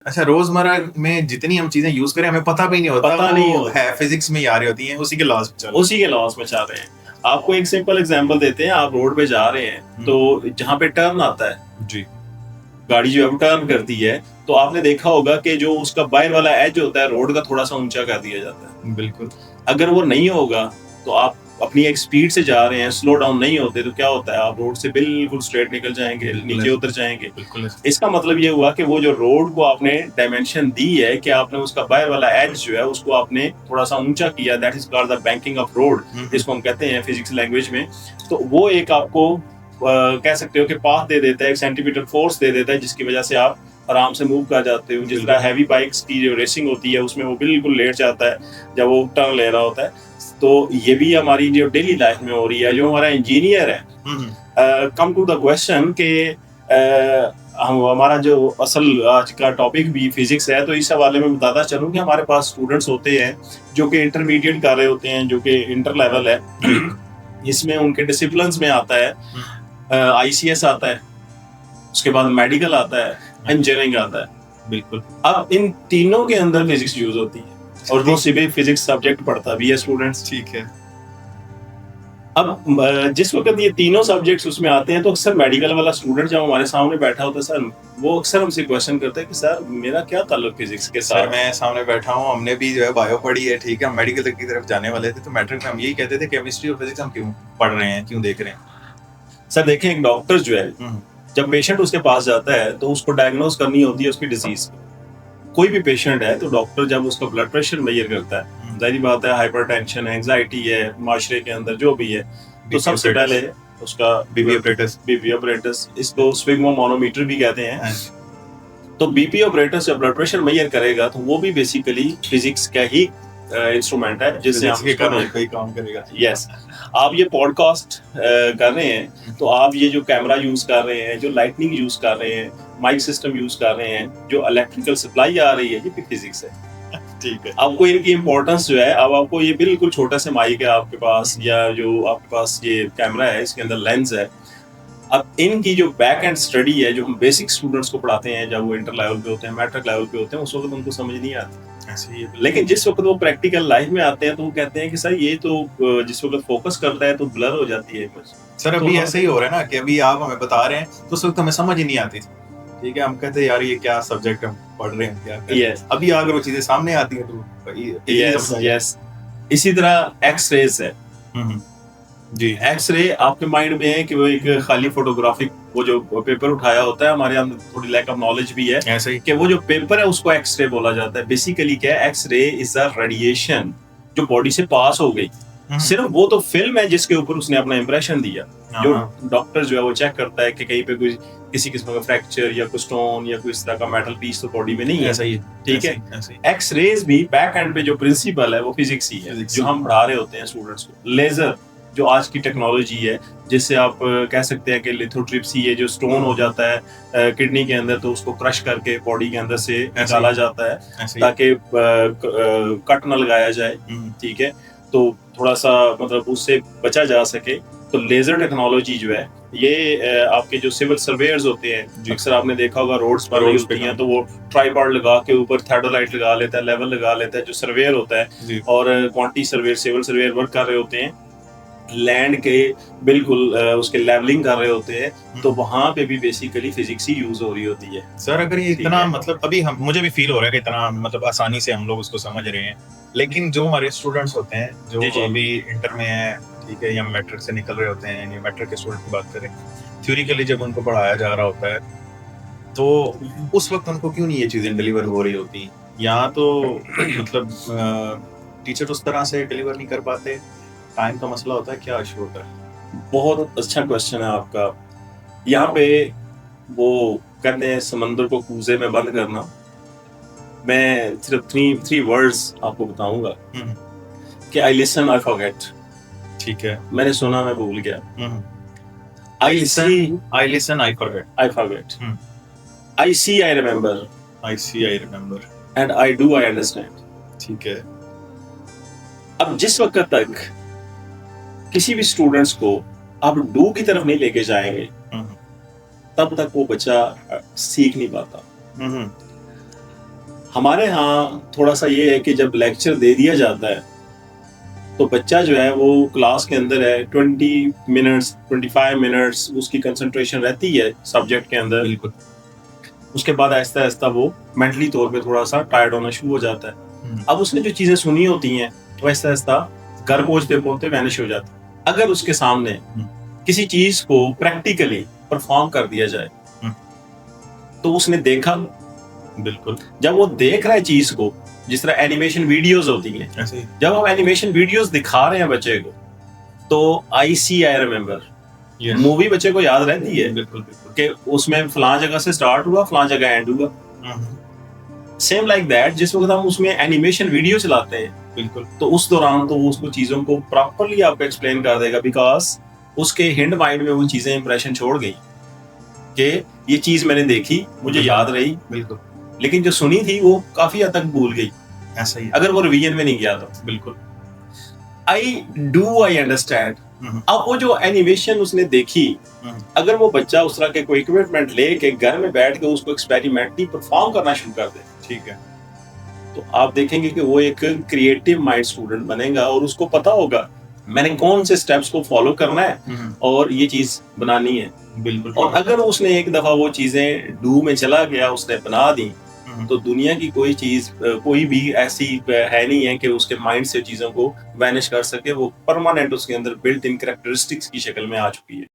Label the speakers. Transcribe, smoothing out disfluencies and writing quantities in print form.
Speaker 1: अच्छा, रोजमर्रा में जितनी हम चीजें यूज करें हमें पता भी नहीं होता,
Speaker 2: पता नहीं
Speaker 1: वो है फिजिक्स में ही आ रही होती हैं, उसी के लॉस
Speaker 2: में चल रहे हैं। आपको एक सिंपल एग्जांपल देते हैं, आप रोड पे जा रहे हैं तो जहाँ पे टर्न आता है
Speaker 1: जी,
Speaker 2: गाड़ी जो है टर्न करती है, तो आपने देखा होगा कि जो उसका बाहर वाला एज होता है रोड का थोड़ा सा ऊंचा कर दिया जाता है।
Speaker 1: बिल्कुल।
Speaker 2: अगर वो नहीं होगा तो आप अपनी एक स्पीड से जा रहे हैं, स्लो डाउन नहीं होते तो क्या होता है, आप रोड से बिल्कुल स्ट्रेट निकल जाएंगे, नीचे उतर जाएंगे।
Speaker 1: बिल्कुल।
Speaker 2: इसका मतलब ये हुआ कि वो जो रोड को आपने डायमेंशन दी है कि आपने उसका बाहर वाला एज जो है उसको आपने थोड़ा सा ऊंचा किया, that is called the banking of road, जिसको हम कहते हैं फिजिक्स लैंग्वेज में। तो वो एक आपको कह सकते हो कि पाथ दे देता है, एक सेंटीमीटर फोर्स दे देता है, जिसकी वजह से आप आराम से मूव कर जाते हो। जिस तरह हैवी बाइक्स की जो रेसिंग होती है उसमें वो बिल्कुल लेट जाता है जब वो टर्न ले रहा होता है। तो ये भी हमारी जो डेली लाइफ में हो रही है। जो हमारा इंजीनियर है, कम टू द क्वेश्चन के हमारा जो असल आज का टॉपिक भी फिजिक्स है, तो इस हवाले में बताता चलूं कि हमारे पास स्टूडेंट्स होते हैं जो कि इंटरमीडिएट कर रहे होते हैं, जो कि इंटर लेवल है। इसमें उनके डिसिप्लिन्स में आता है आईसीएस आता है, उसके बाद मेडिकल आता है, इंजीनियरिंग आता है।
Speaker 1: बिल्कुल।
Speaker 2: अब इन तीनों के अंदर फिजिक्स यूज होती है और वो सिर्फ फिजिक्स सब्जेक्ट पढ़ता भी है स्टूडेंट्स।
Speaker 1: ठीक है।
Speaker 2: अब जिस वक्त ये तीनों सब्जेक्ट्स उसमें आते हैं तो अक्सर मेडिकल वाला स्टूडेंट जब हमारे सामने बैठा होता है सर, वो अक्सर हमसे क्वेश्चन करता है कि सर मेरा क्या ताल्लुक फिजिक्स के साथ।
Speaker 1: सर मैं सामने बैठा हूँ, हमने भी जो है बायो पढ़ी है, ठीक है, हम मेडिकल की तरफ जाने वाले थे, तो मैट्रिक में हम यही कहते थे केमिस्ट्री और फिजिक्स हम क्यों पढ़ रहे हैं, क्यों देख रहे हैं।
Speaker 2: सर देखें, एक डॉक्टर जो है जब पेशेंट उसके पास जाता है तो उसको डायग्नोज करनी होती है उसकी डिजीज। कोई भी पेशेंट है तो डॉक्टर जब उसका ब्लड प्रेशर मेजर करता है, जाहिर बात है हाइपरटेंशन है, एंजाइटी है, माशरे के अंदर जो भी है, तो सबसे पहले उसका बीपी ऑपरेटस, इसको स्फिग्मोमोनोमीटर भी कहते हैं। तो बीपी ऑपरेटस जब ब्लड प्रेशर मेजर करेगा तो वो भी बेसिकली फिजिक्स का ही इंस्ट्रूमेंट है जिससे आप
Speaker 1: काम करेगा।
Speaker 2: यस, आप ये पॉडकास्ट कर रहे हैं तो आप ये जो कैमरा यूज कर रहे हैं, जो लाइटनिंग यूज कर रहे हैं, माइक सिस्टम यूज कर रहे हैं, जो इलेक्ट्रिकल सप्लाई आ रही है, ये भी फिजिक्स है।
Speaker 1: ठीक है।
Speaker 2: आपको इनकी इंपॉर्टेंस जो है, अब आपको ये बिल्कुल छोटा सा माइक है आपके पास या जो आपके पास ये कैमरा है, इसके अंदर लेंस है। अब इनकी जो बैक एंड स्टडी है जो हम बेसिक स्टूडेंट्स को पढ़ाते हैं जब वो इंटर लेवल पे होते हैं, मैट्रिक लेवल पे होते हैं, उस वक्त उनको समझ नहीं आती। लेकिन जिस वक्त वो प्रैक्टिकल लाइफ में आते हैं तो वो कहते हैं कि सर ये तो जिस वक्त फोकस करता है तो ब्लर हो जाती है इमेज।
Speaker 1: सर अभी ऐसे ही हो रहा है ना कि अभी आप हमें बता रहे हैं तो उस वक्त हमें समझ ही नहीं आती थी, ठीक है, हम कहते हैं यार ये क्या सब्जेक्ट हम पढ़ रहे हैं, क्या
Speaker 2: yes.
Speaker 1: अभी अगर वो चीजें सामने आती हैं तो
Speaker 2: यस। इसी तरह एक्स रेज है
Speaker 1: जी।
Speaker 2: एक्सरे आपके माइंड में है कि वो एक खाली फोटोग्राफिक वो जो पेपर उठाया होता है, हमारे अंदर थोड़ी लैक ऑफ नॉलेज भी है
Speaker 1: ऐसे ही
Speaker 2: कि वो जो पेपर है उसको एक्सरे बोला जाता है। बेसिकली क्या है, एक्सरे इज अ रेडिएशन जो बॉडी से पास हो गई, सिर्फ वो तो फिल्म है जिसके ऊपर उसने अपना इंप्रेशन दिया। जो डॉक्टर जो है वो चेक करता है कि कहीं पे कोई किसी किस्म का फ्रैक्चर या कोई स्टोन या कोई इस तरह का मेटल पीस तो बॉडी में नहीं है।
Speaker 1: ऐसा ही,
Speaker 2: ठीक है। एक्स रेज भी बैक एंड पे जो प्रिंसिपल है वो फिजिक्स ही है जो हम पढ़ा रहे होते हैं स्टूडेंट्स को। लेजर जो आज की टेक्नोलॉजी है जिससे आप कह सकते हैं कि लिथोट्रिप्सी है, जो स्टोन हो जाता है किडनी के अंदर तो उसको क्रश करके बॉडी के अंदर से निकाला जाता है ताकि कट न लगाया जाए। ठीक है, तो थोड़ा सा मतलब उससे बचा जा सके। तो लेजर टेक्नोलॉजी जो है ये आपके जो सिविल सर्वेयर्स होते हैं, अक्सर आपने देखा होगा रोड्स पर होती हैं तो वो ट्राइपॉड लगा के ऊपर थेडोलाइट लगा लेता है, लेवल लगा लेता है जो सर्वेयर होता है, और quantity surveyor, civil surveyor work कर रहे होते हैं लैंड के बिल्कुल उसके लेवलिंग कर रहे होते हैं, तो वहां पे भी बेसिकली फिजिक्स ही यूज हो रही होती है।
Speaker 1: सर अगर ये इतना मतलब अभी हम मुझे भी फील हो रहा है कि इतना मतलब आसानी से हम लोग उसको समझ रहे हैं, लेकिन जो हमारे स्टूडेंट्स होते हैं जो अभी इंटर में है, ठीक है, या मैट्रिक से निकल रहे होते हैं, या मैट्रिक के स्टूडेंट की बात करें, थ्योरिकली जब उनको पढ़ाया जा रहा होता है तो उस वक्त उनको क्यों नहीं ये चीजें डिलीवर हो रही होती, या तो मतलब टीचर उस तरह से डिलीवर नहीं कर पाते, टाइम का मसला होता है, क्या इशू होता है?
Speaker 2: बहुत अच्छा क्वेश्चन है आपका। यहाँ पे वो कहते हैं समंदर को कूजे में बंद करना। मैं सिर्फ थ्री वर्ड्स आपको बताऊंगा कि आई लिसन आई फॉरगेट।
Speaker 1: ठीक है,
Speaker 2: मैंने सुना, मैं भूल गया। I listen I forget. I see I remember and I do I understand.
Speaker 1: ठीक है।
Speaker 2: अब जिस वक्त तक किसी भी स्टूडेंट्स को आप डू की तरफ नहीं लेके जाएंगे तब तक वो बच्चा सीख नहीं पाता। हमारे यहाँ थोड़ा सा ये है कि जब लेक्चर दे दिया जाता है तो बच्चा जो है वो क्लास के अंदर है 20 मिनट्स 25 मिनट्स उसकी कंसंट्रेशन रहती है सब्जेक्ट के अंदर।
Speaker 1: बिल्कुल।
Speaker 2: उसके बाद आहिस्ता आहिस्ता वो मेंटली तौर पे थोड़ा सा टायर्ड होना शुरू हो जाता है। अब उसने जो चीजें सुनी होती हैं वो आहिस्ता आहिस्ता घर पहुंचते पहुंचते वैनिश हो जाती है। अगर उसके सामने किसी चीज को प्रैक्टिकली परफॉर्म कर दिया जाए तो उसने देखा,
Speaker 1: बिल्कुल,
Speaker 2: जब वो देख रहा है चीज को, जिस तरह एनिमेशन वीडियोस होती हैं,
Speaker 1: ऐसे ही।
Speaker 2: जब हम एनिमेशन वीडियोस दिखा रहे हैं बच्चे को तो आई रिमेम्बर मूवी बच्चे को याद रहती है।
Speaker 1: बिल्कुल बिल्कुल
Speaker 2: कि उसमें फलां जगह से स्टार्ट हुआ, फलां जगह एंड हुआ। सेम लाइक दैट जिस वक्त हम उसमें एनिमेशन वीडियो चलाते हैं
Speaker 1: बिल्कुल,
Speaker 2: तो उस दौरान तो वो उसको चीजों को प्रॉपरली आपको एक्सप्लेन कर देगा, बिकॉज उसके हिंड माइंड में वो चीजें इंप्रेशन छोड़ गई कि ये चीज मैंने देखी, मुझे याद रही,
Speaker 1: बिल्कुल,
Speaker 2: लेकिन जो सुनी थी वो काफी हद तक भूल गई
Speaker 1: ऐसा ही।
Speaker 2: अगर वो रिवीजन में नहीं गया तो।
Speaker 1: बिल्कुल।
Speaker 2: I understand. अब वो जो एनिमेशन उसने देखी, अगर वो बच्चा उस तरह के कोई इक्विपमेंट लेके घर में बैठ के उसको एक्सपेरिमेंटली परफॉर्म करना शुरू कर दे,
Speaker 1: ठीक है,
Speaker 2: तो आप देखेंगे कि वो एक क्रिएटिव माइंड स्टूडेंट बनेगा और उसको पता होगा मैंने कौन से स्टेप्स को फॉलो करना है और ये चीज बनानी है।
Speaker 1: बिल्कुल।
Speaker 2: और अगर उसने एक दफा वो चीजें डू में चला गया, उसने बना दी, तो दुनिया की कोई चीज कोई भी ऐसी है नहीं है कि उसके माइंड से चीजों को वैनिश कर सके। वो परमानेंट उसके अंदर बिल्ट इन कैरेक्टरिस्टिक्स की शक्ल में आ चुकी है।